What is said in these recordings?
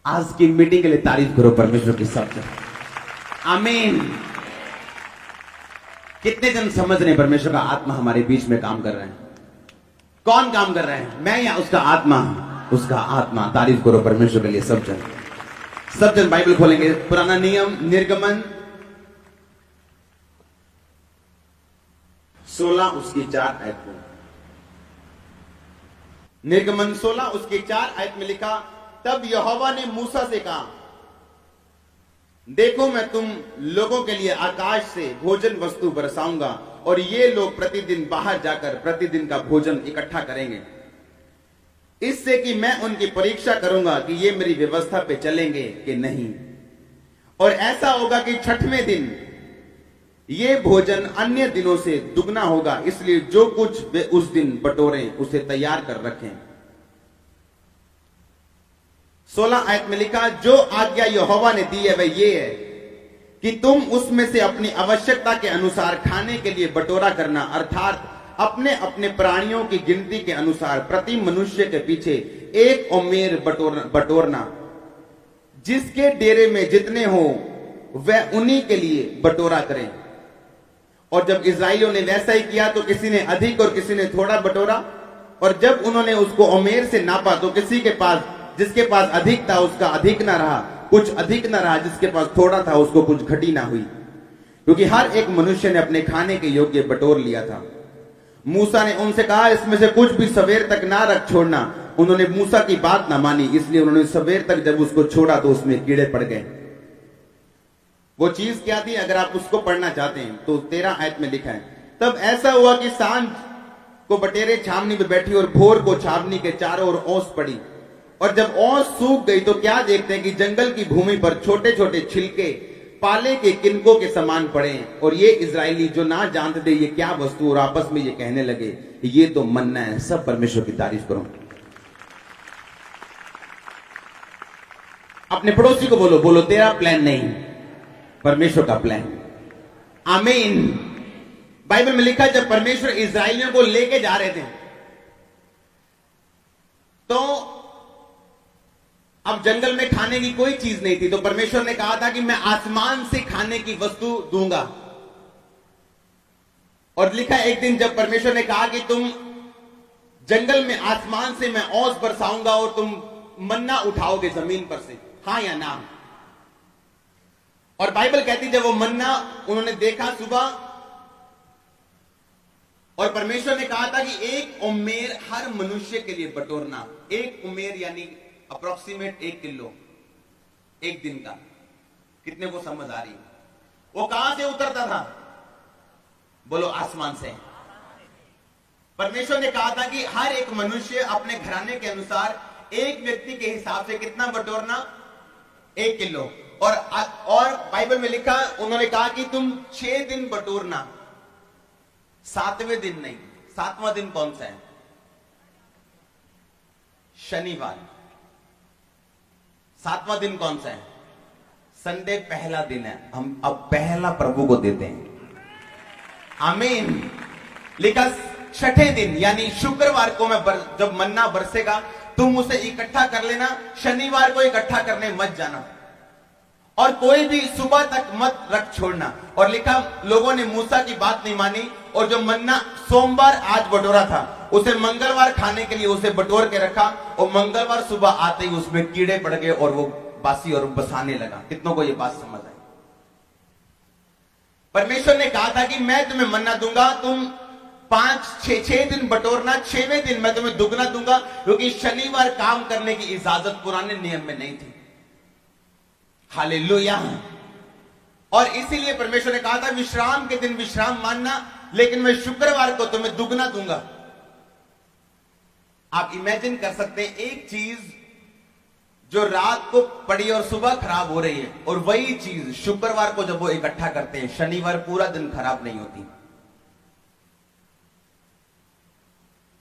आज की मीटिंग के लिए तारीफ करो परमेश्वर की शब्द। आमीन। कितने जन समझ रहे हैं परमेश्वर का आत्मा हमारे बीच में काम कर रहे हैं? कौन काम कर रहे हैं, मैं या उसका आत्मा? उसका आत्मा। तारीफ करो परमेश्वर के लिए सब जन। सब जन बाइबल खोलेंगे, पुराना नियम निर्गमन 16 उसकी 4 आयत में। निर्गमन 16 उसकी 4 आयत में लिखा, तब यहोवा ने मूसा से कहा, देखो मैं तुम लोगों के लिए आकाश से भोजन वस्तु बरसाऊंगा और ये लोग प्रतिदिन बाहर जाकर प्रतिदिन का भोजन इकट्ठा करेंगे, इससे कि मैं उनकी परीक्षा करूंगा कि ये मेरी व्यवस्था पे चलेंगे कि नहीं। और ऐसा होगा कि छठवें दिन ये भोजन अन्य दिनों से दुगना होगा, इसलिए जो कुछ वे उस दिन बटोरें उसे तैयार कर रखें। 16 आयत में लिखा, जो आज्ञा यहोवा ने दी है वह ये है कि तुम उसमें से अपनी आवश्यकता के अनुसार खाने के लिए बटोरा करना, अर्थात अपने अपने प्राणियों की गिनती के अनुसार प्रति मनुष्य के पीछे 1 ओमेर बटोरना। जिसके डेरे में जितने हो वह उन्हीं के लिए बटोरा करें। और जब इस्राएलियों ने वैसा ही किया तो किसी ने अधिक और किसी ने थोड़ा बटोरा। और जब उन्होंने उसको ओमेर से नापा तो किसी के पास, जिसके पास अधिक था उसका अधिक ना रहा, कुछ अधिक ना रहा, जिसके पास थोड़ा था उसको कुछ घटी ना हुई, क्योंकि हर एक मनुष्य ने अपने खाने के योग्य बटोर लिया था। मूसा ने उनसे कहा, इसमें से कुछ भी सवेर तक ना रख छोड़ना। उन्होंने मूसा की बात ना मानी, इसलिए उन्होंने सवेर तक जब उसको छोड़ा तो उसमें कीड़े पड़ गए। वो चीज क्या थी, अगर आप उसको पढ़ना चाहते हैं तो 13 आयत में लिखा है, तब ऐसा हुआ कि सांझ को बटेरे छावनी में बैठी और भोर को छावनी के चारों ओर ओस पड़ी। और जब ओस सूख गई तो क्या देखते हैं कि जंगल की भूमि पर छोटे छोटे छिलके पाले के किनकों के समान पड़े हैं। और ये इजरायली जो ना जानते थे ये क्या वस्तु, और आपस में ये कहने लगे ये तो मन्ना है। सब परमेश्वर की तारीफ करो। अपने पड़ोसी को बोलो, बोलो तेरा प्लान नहीं, परमेश्वर का प्लान। आमीन। बाइबल में लिखा, जब परमेश्वर इजरायलियों को लेके जा रहे थे तो अब जंगल में खाने की कोई चीज नहीं थी, तो परमेश्वर ने कहा था कि मैं आसमान से खाने की वस्तु दूंगा। और लिखा, एक दिन जब परमेश्वर ने कहा कि तुम जंगल में आसमान से मैं ओस बरसाऊंगा और तुम मन्ना उठाओगे जमीन पर से, हां या ना। और बाइबल कहती जब वो मन्ना उन्होंने देखा सुबह, और परमेश्वर ने कहा था कि 1 ओमेर हर मनुष्य के लिए बटोरना। 1 ओमेर यानी अप्रोक्सीमेट 1 किलो एक दिन का। कितने को समझ आ रही? वो कहां से उतरता था? बोलो आसमान से। परमेश्वर ने कहा था कि हर एक मनुष्य अपने घराने के अनुसार एक व्यक्ति के हिसाब से कितना बटोरना? 1 किलो। और बाइबल में लिखा, उन्होंने कहा कि तुम 6 दिन बटोरना, 7वें दिन नहीं। 7वां दिन कौन सा है? शनिवार। 7वां दिन कौन सा है? संडे पहला दिन है। हम अब पहला प्रभु को देते हैं। आमीन। लिखा, छठे दिन यानी शुक्रवार को मैं जब मन्ना बरसेगा तुम उसे इकट्ठा कर लेना, शनिवार को इकट्ठा करने मत जाना, और कोई भी सुबह तक मत रख छोड़ना। और लिखा, लोगों ने मूसा की बात नहीं मानी, और जो मन्ना सोमवार आज बटोरा था उसे मंगलवार खाने के लिए उसे बटोर के रखा, और मंगलवार सुबह आते ही उसमें कीड़े पड़ गए और वो बासी और बसाने लगा। कितनों को ये बात समझ आई? परमेश्वर ने कहा था कि मैं तुम्हें मन्ना दूंगा, तुम 5-6 दिन बटोरना, 6वें दिन मैं तुम्हें दुगना दूंगा, क्योंकि शनिवार काम करने की इजाजत पुराने नियम में नहीं थी। हालेलुया। और इसीलिए परमेश्वर ने कहा था विश्राम के दिन विश्राम मानना, लेकिन मैं शुक्रवार को तुम्हें दुगना दूंगा। आप इमेजिन कर सकते हैं, एक चीज जो रात को पड़ी और सुबह खराब हो रही है, और वही चीज शुक्रवार को जब वो इकट्ठा करते हैं, शनिवार पूरा दिन खराब नहीं होती।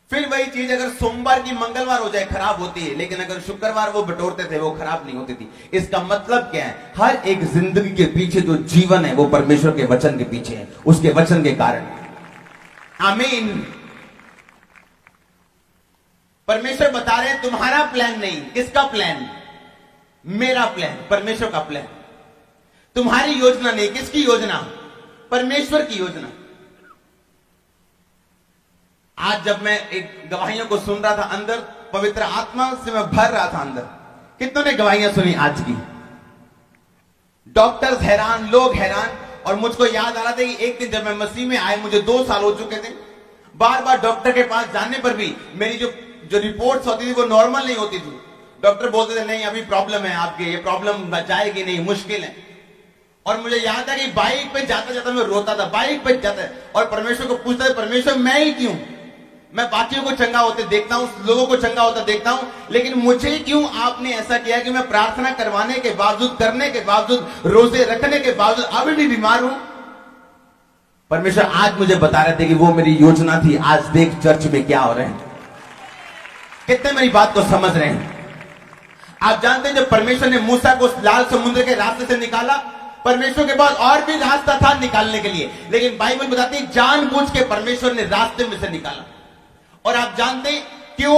फिर वही चीज अगर सोमवार की मंगलवार हो जाए खराब होती है, लेकिन अगर शुक्रवार वो बटोरते थे वो खराब नहीं होती थी। इसका मतलब क्या है? हर एक जिंदगी के पीछे जो जीवन है वो परमेश्वर के वचन के पीछे है, उसके वचन के कारण। आमीन। परमेश्वर बता रहे हैं तुम्हारा प्लान नहीं, किसका प्लान? मेरा प्लान, परमेश्वर का प्लान। तुम्हारी योजना नहीं, किसकी योजना? परमेश्वर की योजना। आज जब मैं एक गवाहियों को सुन रहा था, अंदर पवित्र आत्मा से मैं भर रहा था अंदर। कितनों ने गवाहियां सुनी आज की? डॉक्टर्स हैरान, लोग हैरान। और मुझको याद आ रहा था कि एक दिन जब मैं मसीह में आए, मुझे 2 साल हो चुके थे, बार बार डॉक्टर के पास जाने पर भी मेरी जो रिपोर्ट्स होती थी वो नॉर्मल नहीं होती थी। डॉक्टर बोलते थे नहीं अभी प्रॉब्लम है आपके, ये प्रॉब्लम जाएगी नहीं, मुश्किल है। और मुझे याद है कि बाइक पे जाता जाता मैं रोता था, बाइक पे जाता, और परमेश्वर को पूछता था, परमेश्वर मैं ही क्यों? मैं बाकियों को चंगा होते देखता हूं, लोगों को चंगा होता देखता हूं, लेकिन मुझे क्यों आपने ऐसा किया कि मैं प्रार्थना करवाने के बावजूद, करने के बावजूद, रोजे रखने के बावजूद अभी भी बीमार हूं? परमेश्वर आज मुझे बता रहे थे कि वो मेरी योजना थी। आज देख चर्च में क्या हो रहे हैं। कितने मेरी बात को समझ रहे हैं? आप जानते हैं जब परमेश्वर ने मूसा को लाल समुद्र के रास्ते से निकाला, परमेश्वर के पास और भी रास्ता था निकालने के लिए, लेकिन बाइबल बताती है जानबूझ के परमेश्वर ने रास्ते में से निकाला। और आप जानते हैं क्यों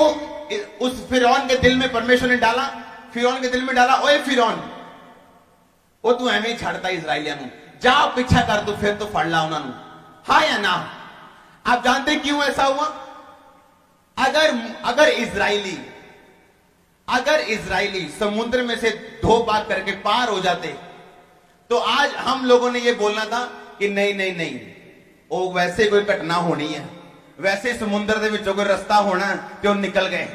उस फिरौन के दिल में परमेश्वर ने डाला? फिरौन के दिल में डाला, ओए फिरौन, वो तू एवं ही छड़ता इजराइलिया नु, जा पीछा कर तू, फिर तो फड़ ला उन्होंने, हाँ या ना? आप जानते हैं क्यों ऐसा हुआ? अगर इजराइली समुद्र में से 2 बार करके पार हो जाते, तो आज हम लोगों ने ये बोलना था कि नहीं नहीं नहीं, वो वैसे कोई घटना होनी है, वैसे समुद्र के विचों कोई रास्ता होना, तो निकल गए।